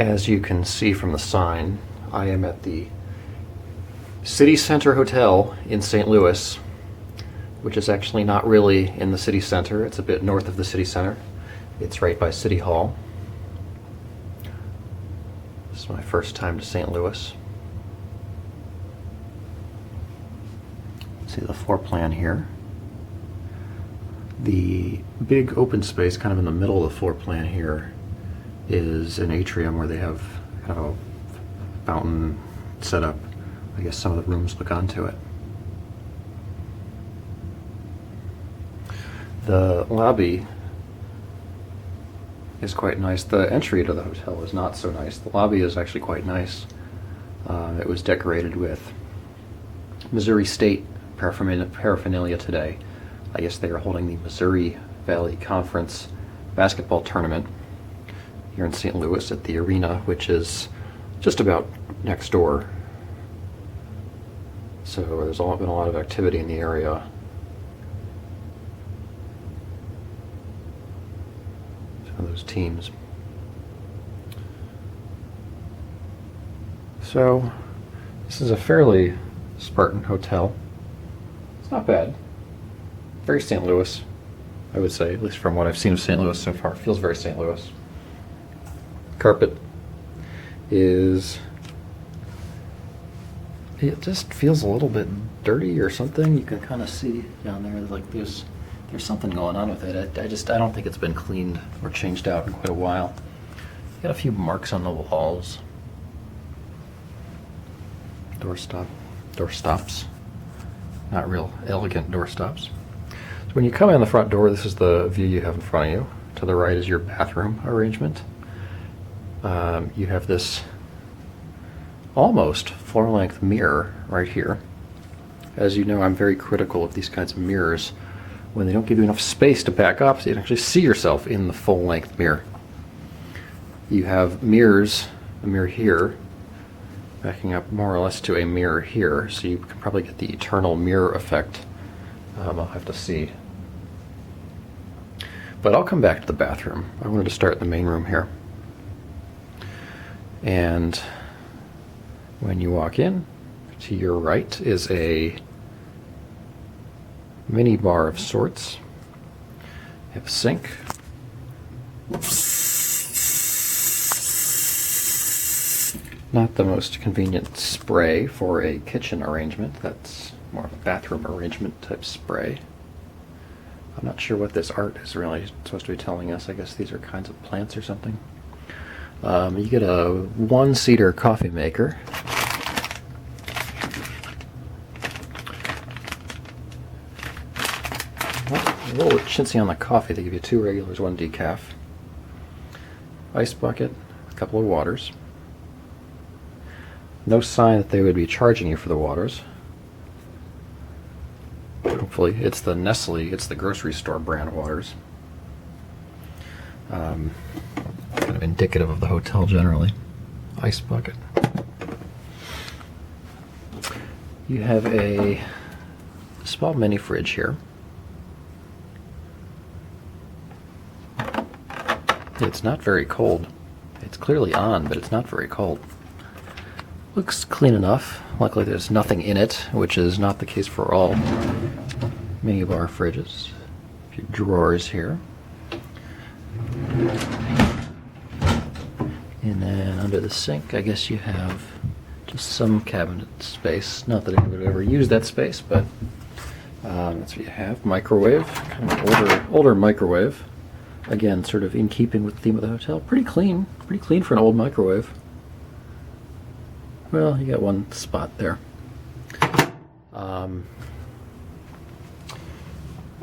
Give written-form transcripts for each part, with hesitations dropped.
As you can see from the sign, I am at the City Center Hotel in St. Louis, which is actually not really in the city center. It's a bit north of the city center. It's right by City Hall. This is my first time to St. Louis. See the floor plan here. The big open space kind of in the middle of the floor plan here is an atrium where they have kind of a fountain set up. I guess some of the rooms look onto it. The lobby is quite nice. The entry to the hotel is not so nice. The lobby is actually quite nice. It was decorated with Missouri State paraphernalia today. I guess they are holding the Missouri Valley Conference basketball tournament here in St. Louis at the arena, which is just about next door. So there's been a lot of activity in the area. Some of those teams. So this is a fairly Spartan hotel. It's not bad. Very St. Louis, I would say, at least from what I've seen of St. Louis so far. It feels very St. Louis. Carpet is, it just feels a little bit dirty or something. You can kind of see down there, like there's something going on with it. I don't think it's been cleaned or changed out in quite a while. Got a few marks on the walls. Doorstops. Not real elegant doorstops. So when you come in the front door, this is the view you have in front of you. To the right is your bathroom arrangement. You have this almost floor-length mirror right here. As you know, I'm very critical of these kinds of mirrors when they don't give you enough space to back up so you can actually see yourself in the full-length mirror. You have mirrors, a mirror here, backing up more or less to a mirror here, so you can probably get the eternal mirror effect. I'll have to see. But I'll come back to the bathroom. I wanted to start in the main room here. And when you walk in, to your right is a mini bar of sorts. You have a sink. Not the most convenient spray for a kitchen arrangement. That's more of a bathroom arrangement type spray. I'm not sure what this art is really supposed to be telling us. I guess these are kinds of plants or something. You get a one-seater coffee maker. A little chintzy on the coffee. They give you 2 regulars, 1 decaf. Ice bucket, a couple of waters. No sign that they would be charging you for the waters. Hopefully, it's the Nestle, it's the grocery store brand waters. Kind of indicative of the hotel generally. Ice bucket. You have a small mini fridge here. It's not very cold. It's clearly on, but it's not very cold. Looks clean enough. Luckily there's nothing in it, which is not the case for all minibar fridges. A few drawers here. And then under the sink, I guess you have just some cabinet space. Not that anyone would ever use that space, but that's what you have. Microwave, kind of an older microwave. Again, sort of in keeping with the theme of the hotel. Pretty clean for an old microwave. Well, you got one spot there.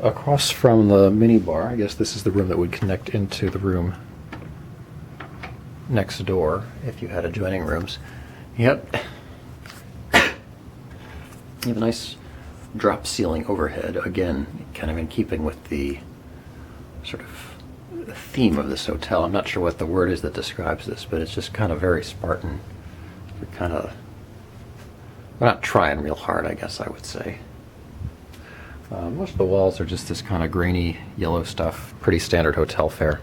Across from the minibar, I guess this is the room that would connect into the room next door if you had adjoining rooms. Yep. You have a nice drop ceiling overhead. Again, kind of in keeping with the sort of theme of this hotel. I'm not sure what the word is that describes this, but it's just kind of very Spartan. We're not trying real hard, I guess I would say. Most of the walls are just this kind of grainy yellow stuff, pretty standard hotel fare.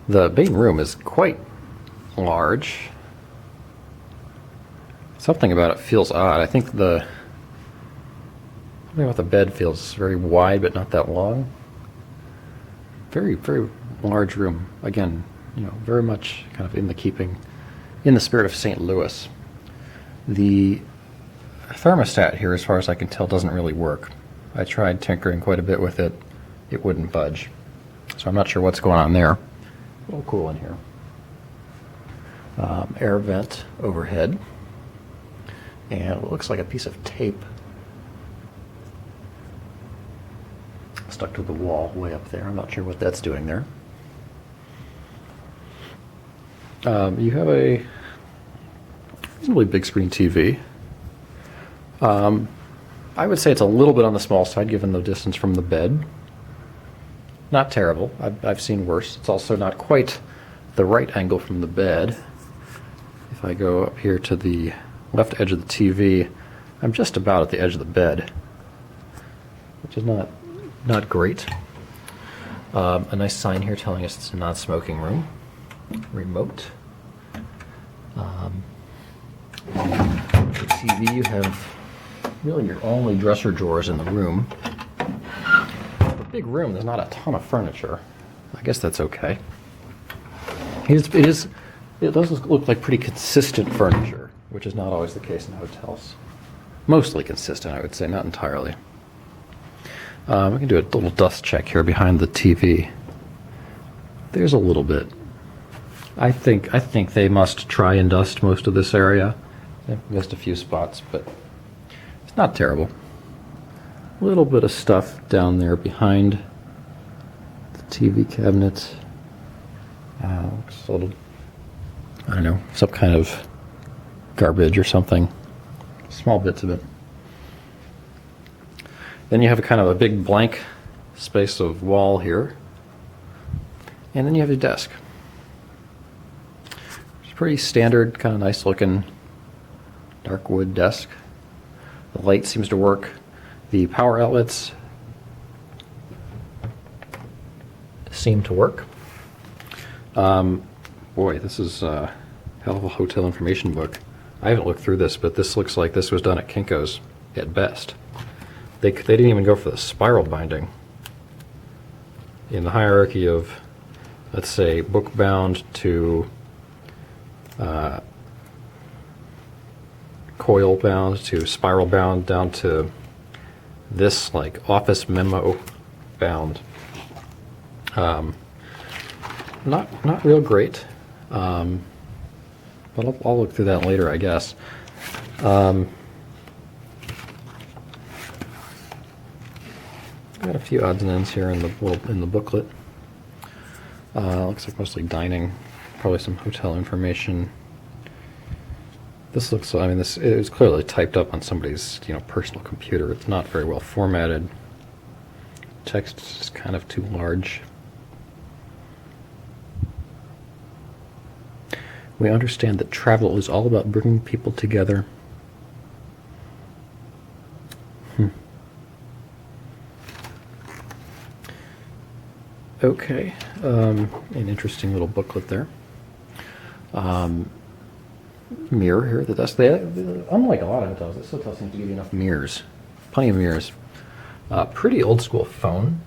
The main room is quite large. Something about it feels odd. I think something about the bed feels very wide but not that long. Very, very large room. Again, very much kind of in the spirit of St. Louis. The thermostat here, as far as I can tell, doesn't really work. I tried tinkering quite a bit with it. It wouldn't budge. So I'm not sure what's going on there. A little cool in here. Air vent overhead. And it looks like a piece of tape stuck to the wall way up there. I'm not sure what that's doing there. You have a reasonably big screen TV. I would say it's a little bit on the small side given the distance from the bed. Not terrible. I've seen worse. It's also not quite the right angle from the bed. If I go up here to the left edge of the TV, I'm just about at the edge of the bed, which is not great. A nice sign here telling us it's a non-smoking room. Remote. The TV, you have really your only dresser drawers in the room. A big room, there's not a ton of furniture. I guess that's okay. It does look like pretty consistent furniture, which is not always the case in hotels. Mostly consistent, I would say, not entirely. We can do a little dust check here behind the TV. There's a little bit. I think they must try and dust most of this area. They've missed a few spots, but it's not terrible. A little bit of stuff down there behind the TV cabinet. Looks a little, I don't know, some kind of garbage or something. Small bits of it. Then you have a kind of a big blank space of wall here. And then you have your desk. It's pretty standard, kind of nice looking dark wood desk. The light seems to work. The power outlets seem to work. Boy, this is a hell of a hotel information book. I haven't looked through this, but this looks like this was done at Kinko's at best. They didn't even go for the spiral binding. In the hierarchy of, let's say, book bound to coil bound to spiral bound down to this like office memo bound. Not real great, but I'll look through that later, I guess. Got a few odds and ends here in the booklet. Looks like mostly dining, probably some hotel information. This looks, I mean, it was clearly typed up on somebody's, personal computer. It's not very well formatted. Text is kind of too large. We understand that travel is all about bringing people together. Okay, an interesting little booklet there. Mirror here at the desk. Unlike a lot of hotels, this hotel seems to give you enough mirrors. Plenty of mirrors. Pretty old school phone,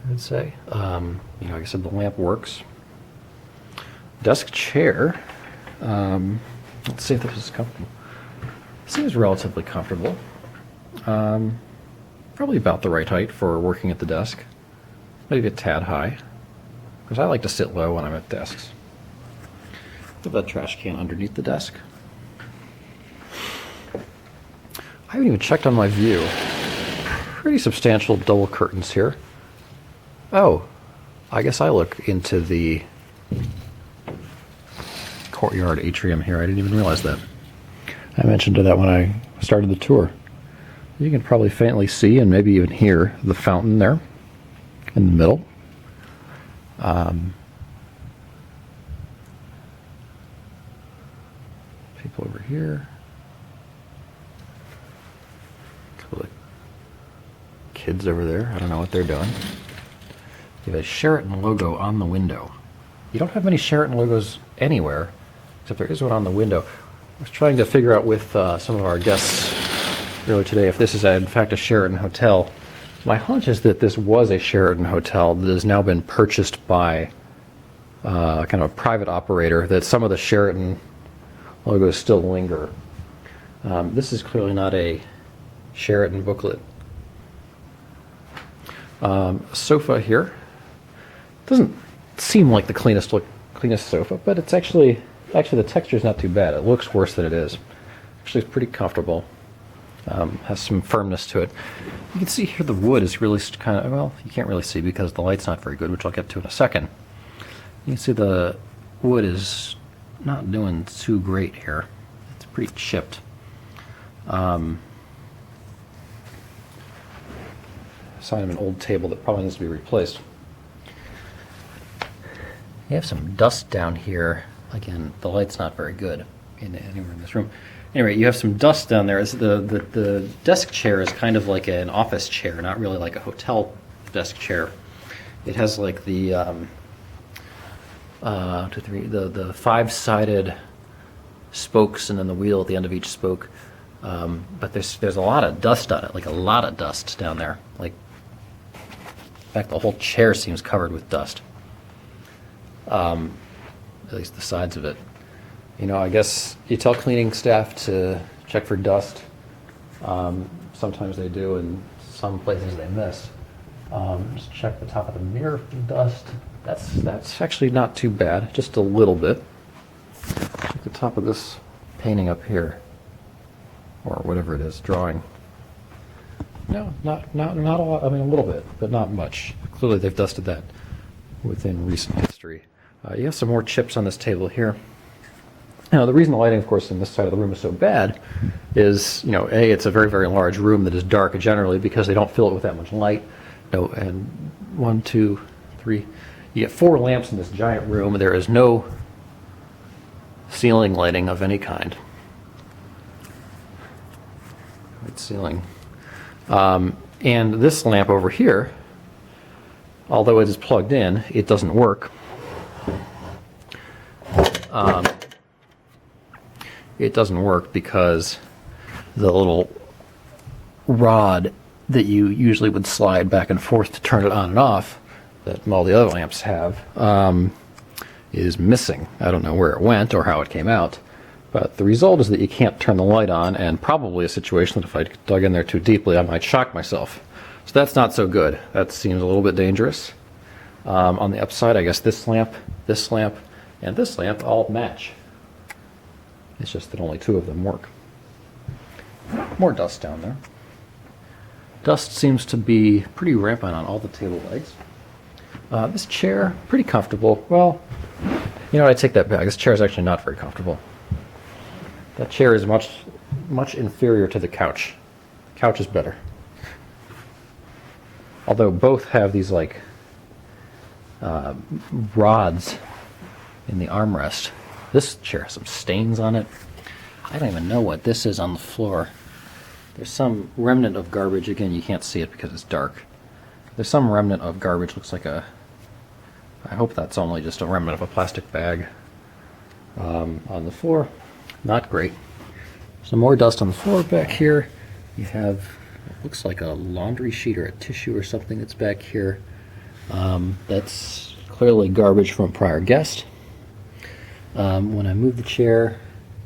I'd say. Like I said, the lamp works. Desk chair. Let's see if this is comfortable. Seems relatively comfortable. Probably about the right height for working at the desk. Maybe a tad high, because I like to sit low when I'm at desks. Have that trash can underneath the desk. I haven't even checked on my view. Pretty substantial double curtains here. Oh, I guess I look into the Courtyard Atrium here. I didn't even realize that. I mentioned that when I started the tour. You can probably faintly see and maybe even hear the fountain there in the middle. People over here. A couple of kids over there. I don't know what they're doing. You have a Sheraton logo on the window. You don't have many Sheraton logos anywhere, except there is one on the window. I was trying to figure out with some of our guests earlier today if this is in fact a Sheraton hotel. My hunch is that this was a Sheraton hotel that has now been purchased by kind of a private operator, that some of the Sheraton logos still linger. This is clearly not a Sheraton booklet. Sofa here. Doesn't seem like the cleanest sofa, but it's actually the texture is not too bad. It looks worse than it is. Actually, it's pretty comfortable. Has some firmness to it. You can see here the wood is really kind of, well, you can't really see because the light's not very good, which I'll get to in a second. You can see the wood is not doing too great here. It's pretty chipped. Sign of an old table that probably needs to be replaced. You have some dust down here. Again, the light's not very good anywhere in this room. Anyway, you have some dust down there. The desk chair is kind of like an office chair, not really like a hotel desk chair. It has like the the five-sided spokes and then the wheel at the end of each spoke. But there's a lot of dust on it, like a lot of dust down there. Like, in fact, the whole chair seems covered with dust. At least the sides of it. You know, I guess you tell cleaning staff to check for dust. Sometimes they do, and some places they miss. Just check the top of the mirror for dust. That's actually not too bad, just a little bit. Check the top of this painting up here, or whatever it is, drawing. No, not a lot. I mean, a little bit, but not much. Clearly, they've dusted that within recent history. You have some more chips on this table here. Now, the reason the lighting, of course, in this side of the room is so bad is, you know, A, it's a very, very large room that is dark generally because they don't fill it with that much light. No, and 1, 2, 3. You get 4 lamps in this giant room. There is no ceiling lighting of any kind. White ceiling. And this lamp over here, although it is plugged in, it doesn't work. It doesn't work because the little rod that you usually would slide back and forth to turn it on and off, that all the other lamps have, is missing. I don't know where it went or how it came out, but the result is that you can't turn the light on, and probably a situation that if I dug in there too deeply, I might shock myself. So that's not so good. That seems a little bit dangerous. On the upside, I guess this lamp, and this lamp all match. It's just that only 2 of them work. More dust down there. Dust seems to be pretty rampant on all the table legs. This chair, pretty comfortable. Well, you know, I take that back. This chair is actually not very comfortable. That chair is much inferior to the couch. The couch is better. Although both have these like rods in the armrest. This chair has some stains on it. I don't even know what this is on the floor. There's some remnant of garbage. Again, you can't see it because it's dark. There's some remnant of garbage. Looks like a... I hope that's only just a remnant of a plastic bag on the floor. Not great. Some more dust on the floor back here. You have, it looks like a laundry sheet or a tissue or something that's back here. That's clearly garbage from a prior guest. When I move the chair,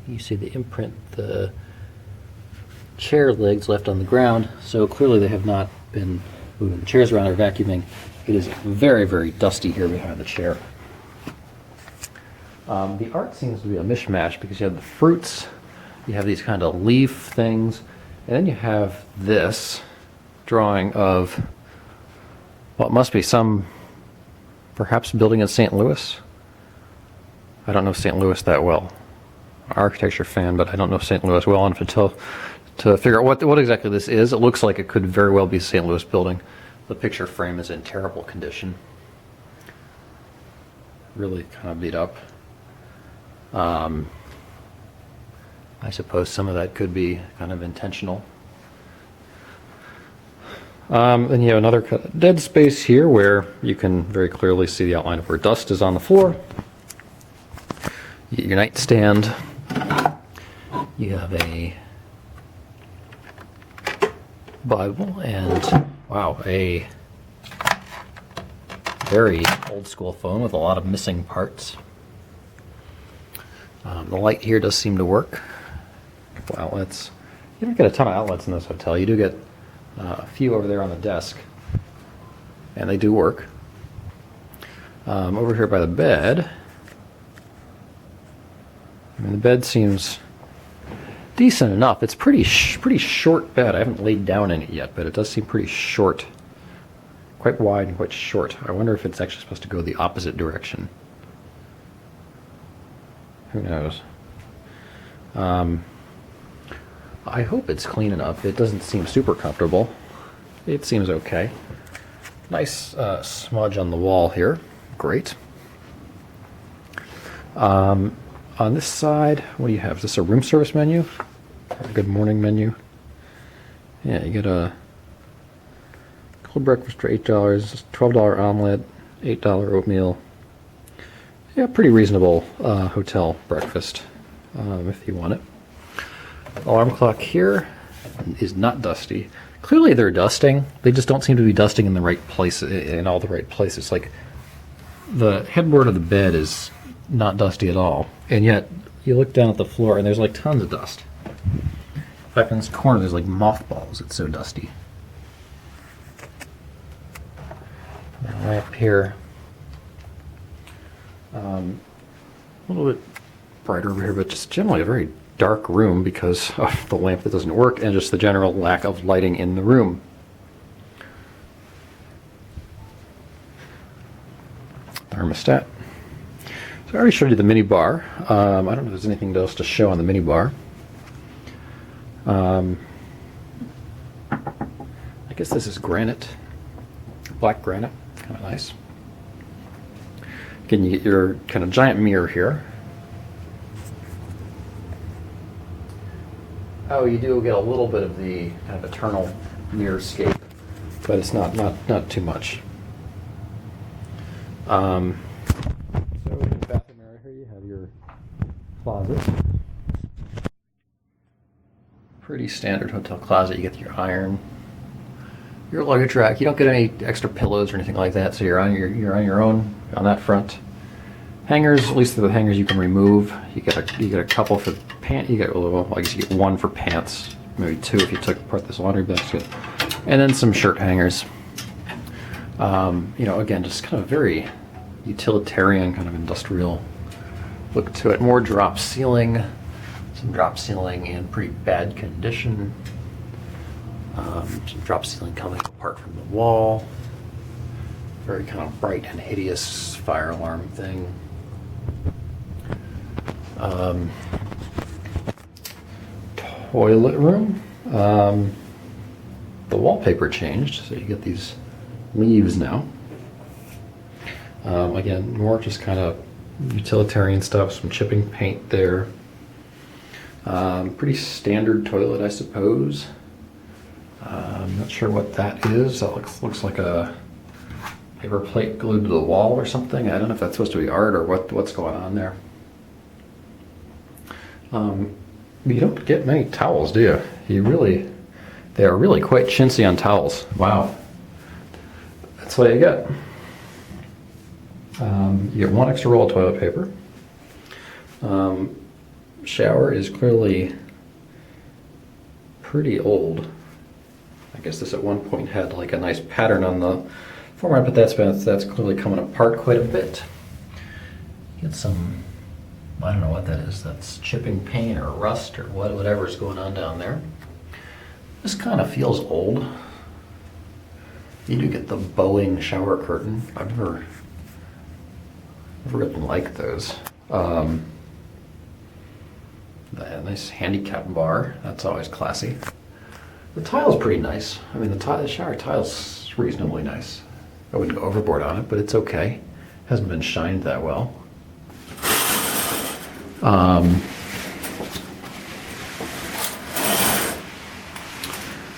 you see the imprint, the chair legs left on the ground, so clearly they have not been moving the chairs around or vacuuming. It is very, very dusty here behind the chair. The art seems to be a mishmash because you have the fruits, you have these kind of leaf things, and then you have this drawing of what must be some, perhaps building in St. Louis. I don't know St. Louis that well. Architecture fan, but I don't know St. Louis well enough to figure out what exactly this is. It looks like it could very well be a St. Louis building. The picture frame is in terrible condition. Really kind of beat up. I suppose some of that could be kind of intentional. Then you have another dead space here where you can very clearly see the outline of where dust is on the floor. You get your nightstand. You have a Bible and, wow, a very old school phone with a lot of missing parts. The light here does seem to work. Outlets. You don't get a ton of outlets in this hotel. You do get a few over there on the desk, and they do work. Over here by the bed, I mean, the bed seems decent enough. It's pretty short bed. I haven't laid down in it yet, but it does seem pretty short. Quite wide and quite short. I wonder if it's actually supposed to go the opposite direction. Who knows? I hope it's clean enough. It doesn't seem super comfortable. It seems okay. Nice smudge on the wall here. Great. On this side, what do you have? Is this a room service menu? Or a good morning menu? Yeah, you get a cold breakfast for $8, $12 omelet, $8 oatmeal. Yeah, pretty reasonable hotel breakfast if you want it. Alarm clock here is not dusty. Clearly they're dusting. They just don't seem to be dusting in the right place, in all the right places. Like the headboard of the bed is not dusty at all, and yet you look down at the floor and there's like tons of dust. In fact, in this corner there's like mothballs. It's so dusty. Right up here, a little bit brighter over here, but just generally a very dark room because of the lamp that doesn't work and just the general lack of lighting in the room. Thermostat. So I already showed you the mini bar. I don't know if there's anything else to show on the mini bar. I guess this is granite, black granite, kind of nice. Again, you get your kind of giant mirror here. Oh, you do get a little bit of the kind of eternal mirrorscape, but it's not too much. So in the bathroom area here, you have your closet. Pretty standard hotel closet. You get your iron, your luggage rack. You don't get any extra pillows or anything like that, so you're on your own on that front. Hangers, at least the hangers you can remove. You get a couple for pants. You get well, I guess you get one for pants, maybe two if you took apart this laundry basket, and then some shirt hangers. You know, again, just kind of very utilitarian, kind of industrial look to it. More drop ceiling, some drop ceiling in pretty bad condition. Some drop ceiling coming apart from the wall. Very kind of bright and hideous fire alarm thing. Toilet room. The wallpaper changed, so you get these leaves now. Again, more just kind of utilitarian stuff, some chipping paint there. Pretty standard toilet, I suppose. I'm not sure what that is. That looks like a paper plate glued to the wall or something. I don't know if that's supposed to be art or what's going on there. You don't get many towels, do you? They are really quite chintzy on towels. Wow. That's what you get. You get one extra roll of toilet paper. Shower is clearly pretty old. I guess this at one point had like a nice pattern on the format, but that's clearly coming apart quite a bit. Get some, I don't know what that is. That's chipping paint or rust or whatever's going on down there. This kind of feels old. You do get the bowing shower curtain. I've never really liked those. The nice handicap bar. That's always classy. The tile's pretty nice. I mean, the shower tile's reasonably nice. I wouldn't go overboard on it, but it's okay. Hasn't been shined that well.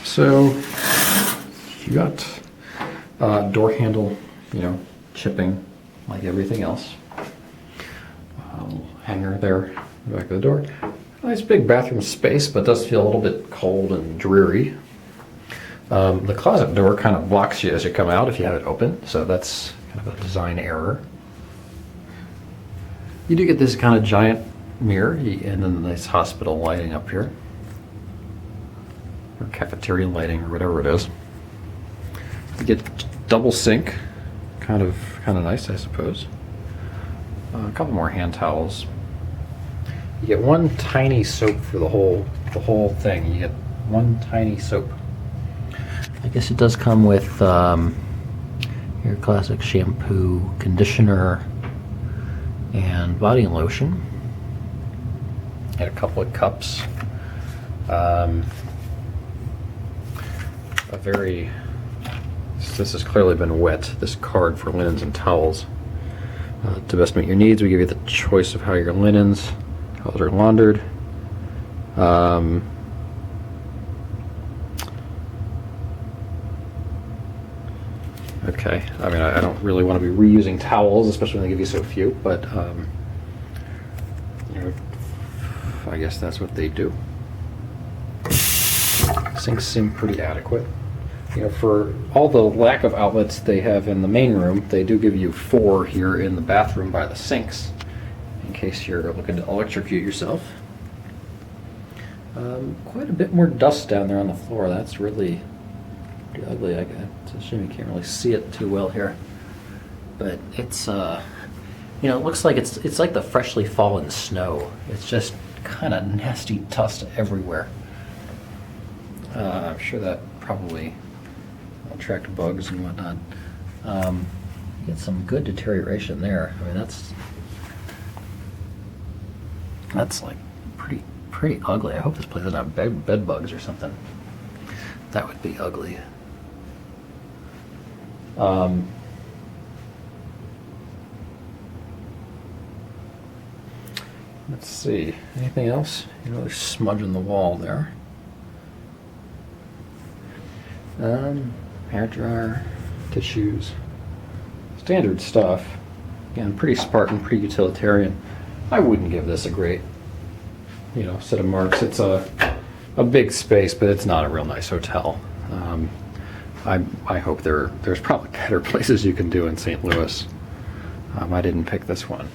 So you got door handle, chipping like everything else. hanger there in the back of the door. Nice big bathroom space, but does feel a little bit cold and dreary. The closet door kind of blocks you as you come out if you have it open, so that's kind of a design error. You do get this kind of giant mirror and then the nice hospital lighting up here, or cafeteria lighting, or whatever it is. You get double sink, kind of nice, I suppose. A couple more hand towels. You get one tiny soap for the whole thing. You get one tiny soap. I guess it does come with your classic shampoo, conditioner, and body lotion. And a couple of cups. This has clearly been wet, this card for linens and towels. To best meet your needs, we give you the choice of how your linens, how they're laundered. Okay, I mean, I don't really want to be reusing towels, especially when they give you so few, but you know, I guess that's what they do. Sinks seem pretty adequate. You know, for all the lack of outlets they have in the main room, they do give you 4 here in the bathroom by the sinks, in case you're looking to electrocute yourself. Quite a bit more dust down there on the floor. That's really pretty ugly. It's a shame you can't really see it too well here, but it's you know, it looks like it's like the freshly fallen snow. It's just kind of nasty dust everywhere. I'm sure that probably attract bugs and whatnot. You get some good deterioration there. I mean, that's like pretty ugly. I hope this place doesn't have bed bugs or something. That would be ugly. Let's see. Anything else? You know, there's smudge on the wall there. Hair dryer, tissues, standard stuff. Again, pretty Spartan, pretty utilitarian. I wouldn't give this a great, you know, set of marks. It's a big space, but it's not a real nice hotel. I hope there's probably better places you can do in St. Louis. I didn't pick this one.